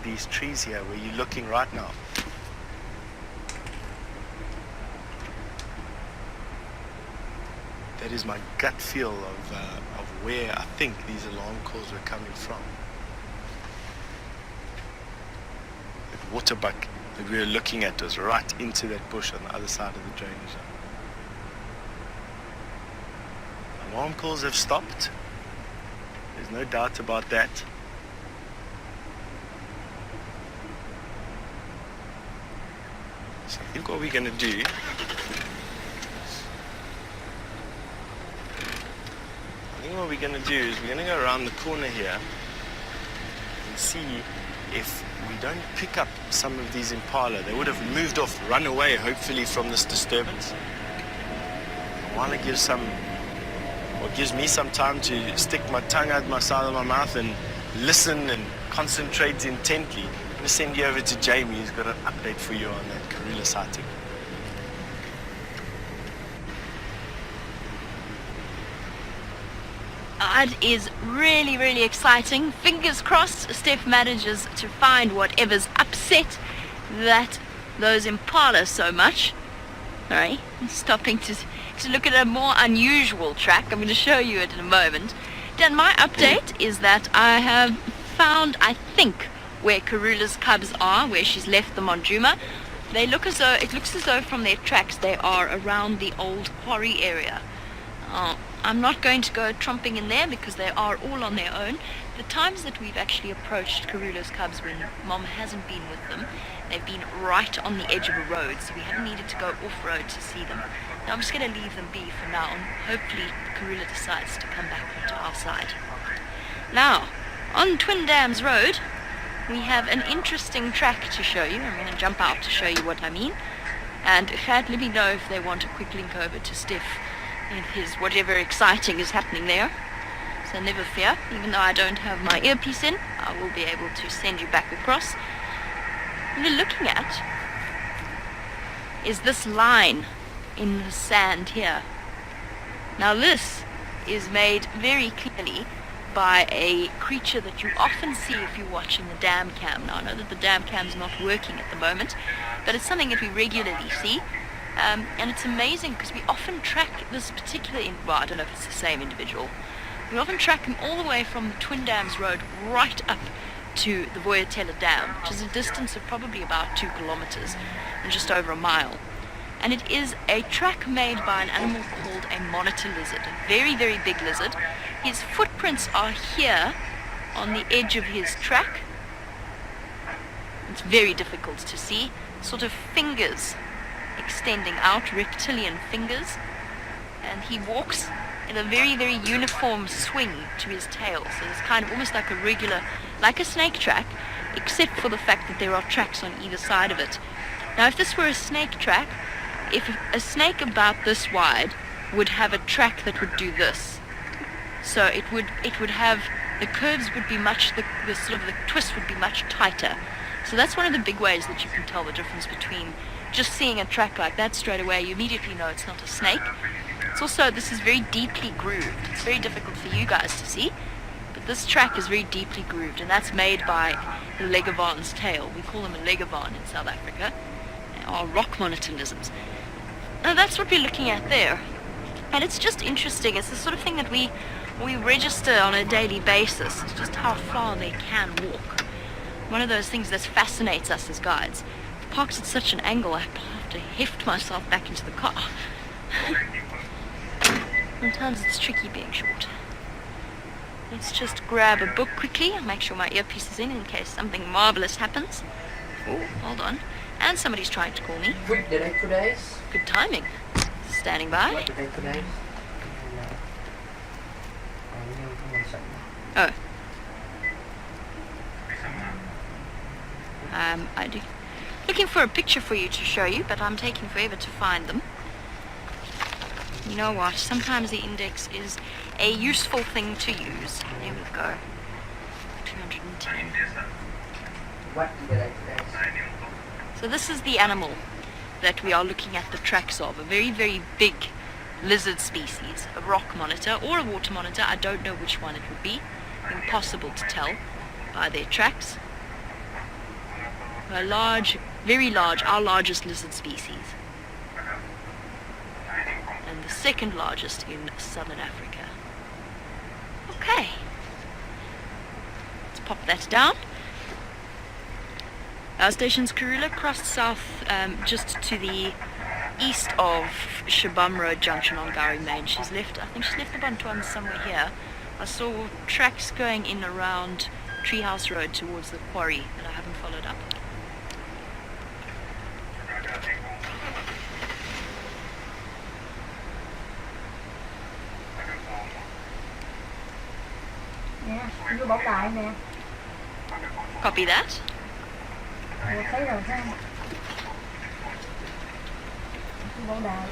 these trees here where you're looking right now. That is my gut feel of where I think these alarm calls were coming from. That waterbuck that we were looking at was right into that bush on the other side of the drainage zone. Alarm calls have stopped. There's no doubt about that. So I think what we're going to do, is we're going to go around the corner here and see if we don't pick up some of these impala. They would have moved off, run away, hopefully, from this disturbance. I want to gives me some time to stick my tongue out my side of my mouth and listen and concentrate intently. I'm going to send you over to Jamie, who's got an update for you on that Karula sighting. That is really, really exciting. Fingers crossed Steph manages to find whatever's upset those impala so much. Alright, stopping to look at a more unusual track. I'm going to show you it in a moment. Dan, my update is that I have found, I think, where Karula's cubs are, where she's left them on Djuma. It looks as though from their tracks they are around the old quarry area. I'm not going to go tromping in there because they are all on their own. The times that we've actually approached Karula's cubs when Mom hasn't been with them, they've been right on the edge of a road, so we haven't needed to go off-road to see them. Now I'm just going to leave them be for now, and hopefully Karula decides to come back onto our side. Now, on Twin Dams Road, we have an interesting track to show you. I'm going to jump out to show you what I mean. And Chad, let me know if they want a quick link over to Steph and his whatever exciting is happening there. So never fear, even though I don't have my earpiece in, I will be able to send you back across. What you're looking at is this line in the sand here. Now this is made very clearly by a creature that you often see if you're watching the dam cam. Now I know that the dam cam's not working at the moment, but it's something that we regularly see. And it's amazing because we often track this particular, well, I don't know if it's the same individual. We often track him all the way from the Twin Dams Road right up to the Voyatella Dam, which is a distance of probably about 2 kilometers and just over a mile. And it is a track made by an animal called a monitor lizard, a very, very big lizard. His footprints are here on the edge of his track. It's very difficult to see, sort of fingers extending out, reptilian fingers, and he walks in a very, very uniform swing to his tail. So it's kind of almost like a regular, like a snake track, except for the fact that there are tracks on either side of it. Now if this were a snake track, if a snake about this wide would have a track that would do this, so it would have, the curves would be much, the sort of the twist would be much tighter. So that's one of the big ways that you can tell the difference between just seeing a track like that straight away. You immediately know it's not a snake. It's also, this is very deeply grooved. It's very difficult for you guys to see, but this track is very deeply grooved, and that's made by the Leguavan's tail. We call them a Leguavan in South Africa. They are rock monitor lizards. Now that's what we're looking at there. And it's just interesting. It's the sort of thing that we register on a daily basis. It's just how far they can walk. One of those things that fascinates us as guides. Parked at such an angle, I have to heft myself back into the car. Sometimes it's tricky being short. Let's just grab a book quickly and make sure my earpiece is in case something marvelous happens. Oh, hold on. And somebody's trying to call me. Good day today. Good timing. Standing by. Good day today. Oh. I do. Looking for a picture for you to show you, but I'm taking forever to find them. You know what? Sometimes the index is a useful thing to use. There we go. 210. What did I today? So this is the animal that we are looking at the tracks of. A very, very big lizard species. A rock monitor or a water monitor. I don't know which one it would be. Impossible to tell by their tracks. A large, very large, our largest lizard species. And the second largest in southern Africa. Okay. Let's pop that down. Our station's Karula, crossed south just to the east of Shabam Road Junction on Gowrie Main. I think she's left the Bantuan somewhere here. I saw tracks going in around Treehouse Road towards the quarry that I haven't followed up. Nè, vô bóng đại nè. Copy that. Thấy rồi sao? Vô bóng đại.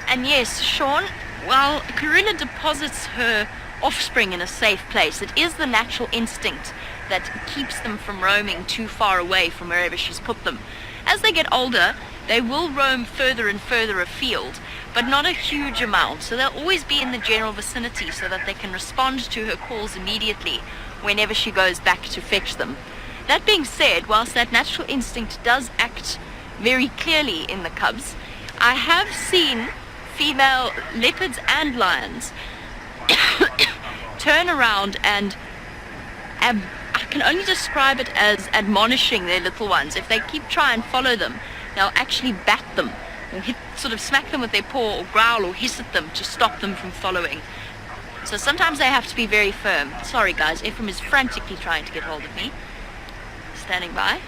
And yes, Sean, while Karula deposits her offspring in a safe place, it is the natural instinct that keeps them from roaming too far away from wherever she's put them. As they get older, they will roam further and further afield, but not a huge amount, so they'll always be in the general vicinity so that they can respond to her calls immediately whenever she goes back to fetch them. That being said, whilst that natural instinct does act very clearly in the cubs, I have seen female leopards and lions turn around and I can only describe it as admonishing their little ones. If they keep trying and follow them, they'll actually bat them or sort of smack them with their paw or growl or hiss at them to stop them from following. So sometimes they have to be very firm. Sorry guys, Ephraim is frantically trying to get hold of me. Standing by.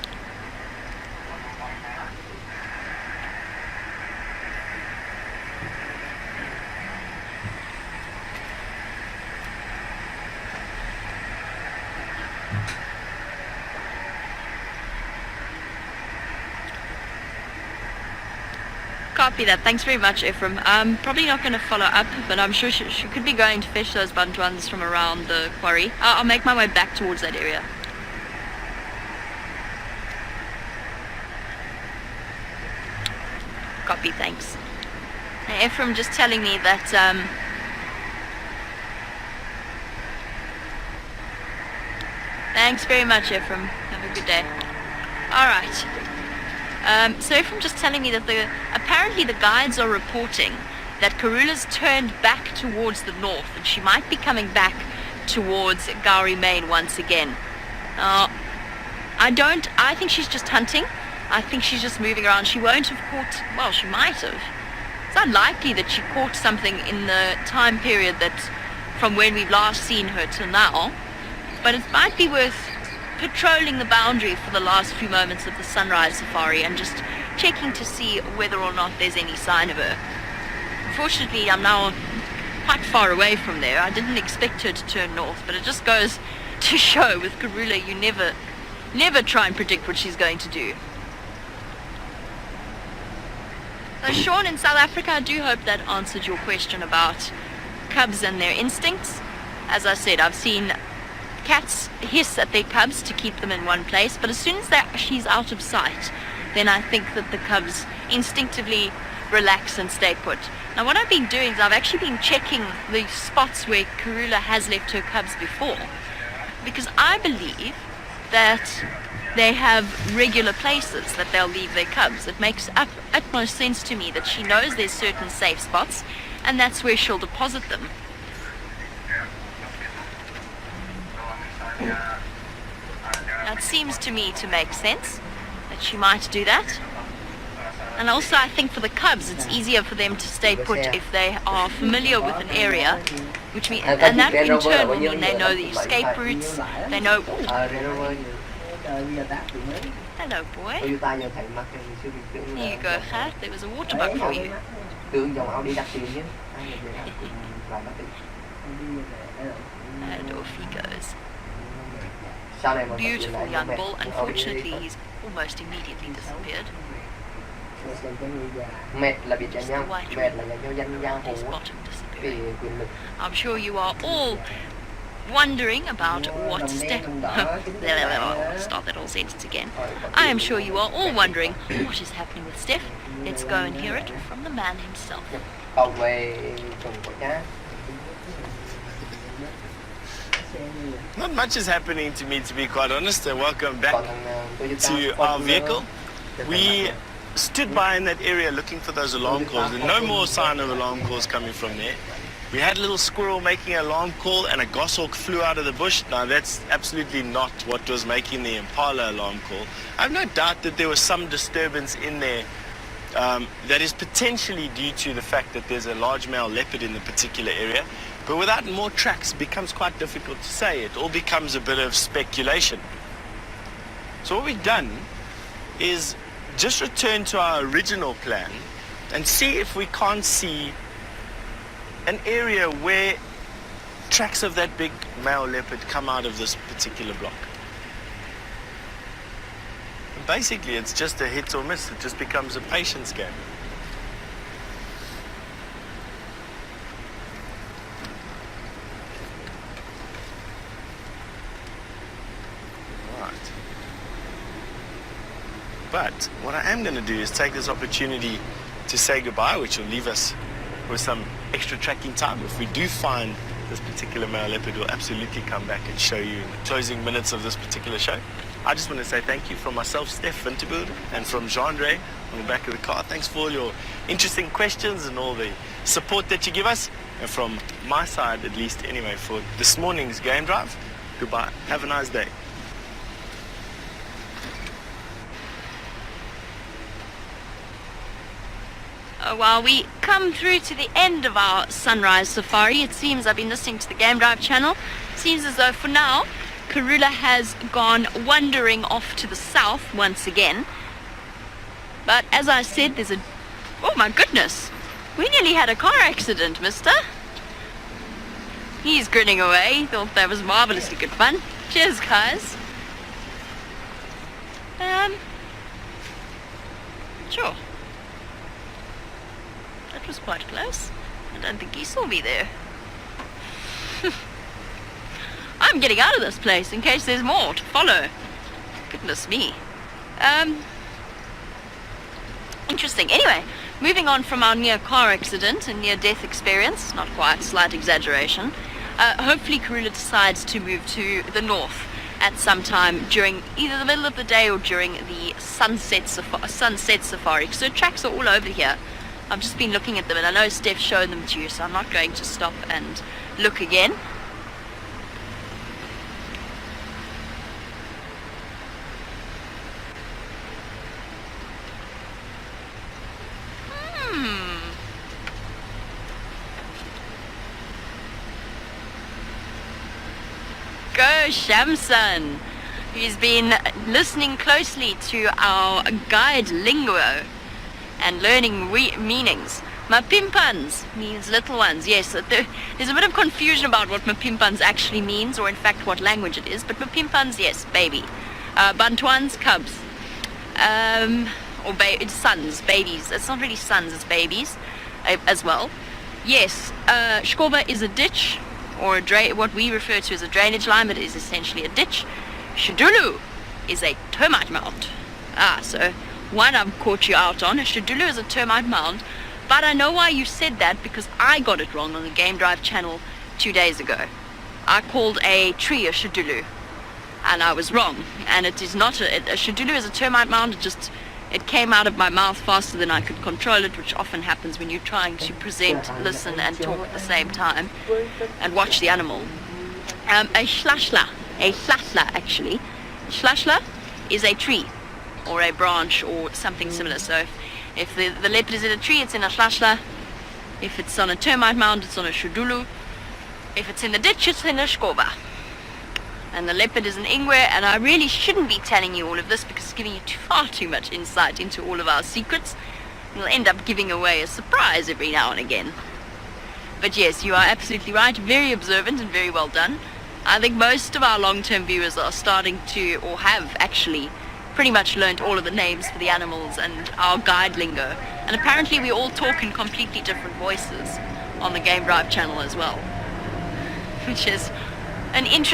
Copy that. Thanks very much, Ephraim. I'm probably not going to follow up, but I'm sure she could be going to fetch those Bantuans from around the quarry. I'll make my way back towards that area. Copy, thanks. Now, Ephraim just telling me that thanks very much, Ephraim. Have a good day. Alright. So Ephraim just telling me that apparently the guides are reporting that Karula's turned back towards the north and she might be coming back towards Gowrie Main once again. I think she's just hunting. I think she's just moving around. She won't have caught, well, she might have. It's unlikely that she caught something in the time period that from when we've last seen her till now, but it might be worth patrolling the boundary for the last few moments of the sunrise safari and just checking to see whether or not there's any sign of her. Unfortunately, I'm now quite far away from there. I didn't expect her to turn north, but it just goes to show with Karula, you never try and predict what she's going to do. So Sean, in South Africa, I do hope that answered your question about cubs and their instincts. As I said, I've seen cats hiss at their cubs to keep them in one place, but as soon as she's out of sight, then I think that the cubs instinctively relax and stay put. Now what I've been doing is I've actually been checking the spots where Karula has left her cubs before, because I believe that they have regular places that they'll leave their cubs. It makes utmost sense to me that she knows there's certain safe spots and that's where she'll deposit them. That seems to me to make sense, that she might do that. And also I think for the cubs it's easier for them to stay put if they are familiar with an area, which means, and that in turn will mean they know the escape routes, they know... Hello boy. Here you go, Gert. There was a water bug for you. And off he goes. Beautiful young bull. Unfortunately, he's almost immediately disappeared. Just the white ring. His bottom disappearing. I'm sure you are all wondering about what step... Start that whole sentence again. I am sure you are all wondering what is happening with Steph. Let's go and hear it from the man himself. Cầu về Trùng Quảng Nhá. Not much is happening to me, to be quite honest, and welcome back Còn thằng Toyota to our vehicle. We stood by in that area looking for those alarm calls, and no more sign of alarm calls coming from there. We had a little squirrel making an alarm call, and a goshawk flew out of the bush. Now that's absolutely not what was making the Impala alarm call. I have no doubt that there was some disturbance in there that is potentially due to the fact that there's a large male leopard in the particular area. But without more tracks, it becomes quite difficult to say. It all becomes a bit of speculation. So what we've done is just return to our original plan and see if we can't see an area where tracks of that big male leopard come out of this particular block. And basically, it's just a hit or miss. It just becomes a patience game. Right. But what I am going to do is take this opportunity to say goodbye, which will leave us with some extra tracking time. If we do find this particular male leopard, we'll absolutely come back and show you in the closing minutes of this particular show. I just want to say thank you from myself, Steph Winterboer, and from Jean-Ray on the back of the car. Thanks for all your interesting questions and all the support that you give us. And from my side, at least anyway, for this morning's game drive, goodbye. Have a nice day. While we come through to the end of our sunrise safari, it seems I've been listening to the Game Drive channel. It seems as though for now, Karula has gone wandering off to the south once again. But as I said, there's a... Oh my goodness! We nearly had a car accident, mister. He's grinning away. Thought that was marvelously good fun. Cheers, guys. Sure. That was quite close. I don't think he saw me there. I'm getting out of this place in case there's more to follow. Goodness me. Interesting. Anyway, moving on from our near car accident and near death experience, not quite, slight exaggeration, hopefully Karula decides to move to the north at some time during either the middle of the day or during the sunset safari. So tracks are all over here. I've just been looking at them, and I know Steph showed them to you, so I'm not going to stop and look again. Go Shamson, who's been listening closely to our guide lingo and learning meanings. Mapimpans means little ones. Yes, there's a bit of confusion about what Mapimpans actually means, or in fact what language it is, but Mapimpans, yes, baby. Bantwans, cubs. Or it's sons, babies. It's not really sons, it's babies as well. Yes, Shkoba is a ditch, or what we refer to as a drainage line, but it is essentially a ditch. Shadulu is a termite mound. So one I've caught you out on. A Shadulu is a termite mound, but I know why you said that, because I got it wrong on the Game Drive channel 2 days ago. I called a tree a Shadulu, and I was wrong. And it is not a Shadulu is a termite mound. It came out of my mouth faster than I could control it, which often happens when you're trying to present, listen, and talk at the same time, and watch the animal. A shlashla actually. Shlashla is a tree, or a branch, or something similar. So if the leopard is in a tree, it's in a shlashla. If it's on a termite mound, it's on a shudulu. If it's in the ditch, it's in a shkoba. And the leopard is an ingwe, and I really shouldn't be telling you all of this because it's giving you far too much insight into all of our secrets. We'll end up giving away a surprise every now and again. But yes, you are absolutely right, very observant and very well done. I think most of our long-term viewers are starting to, or have actually, pretty much learned all of the names for the animals and our guide lingo. And apparently we all talk in completely different voices on the Game Drive channel as well. Which is an interesting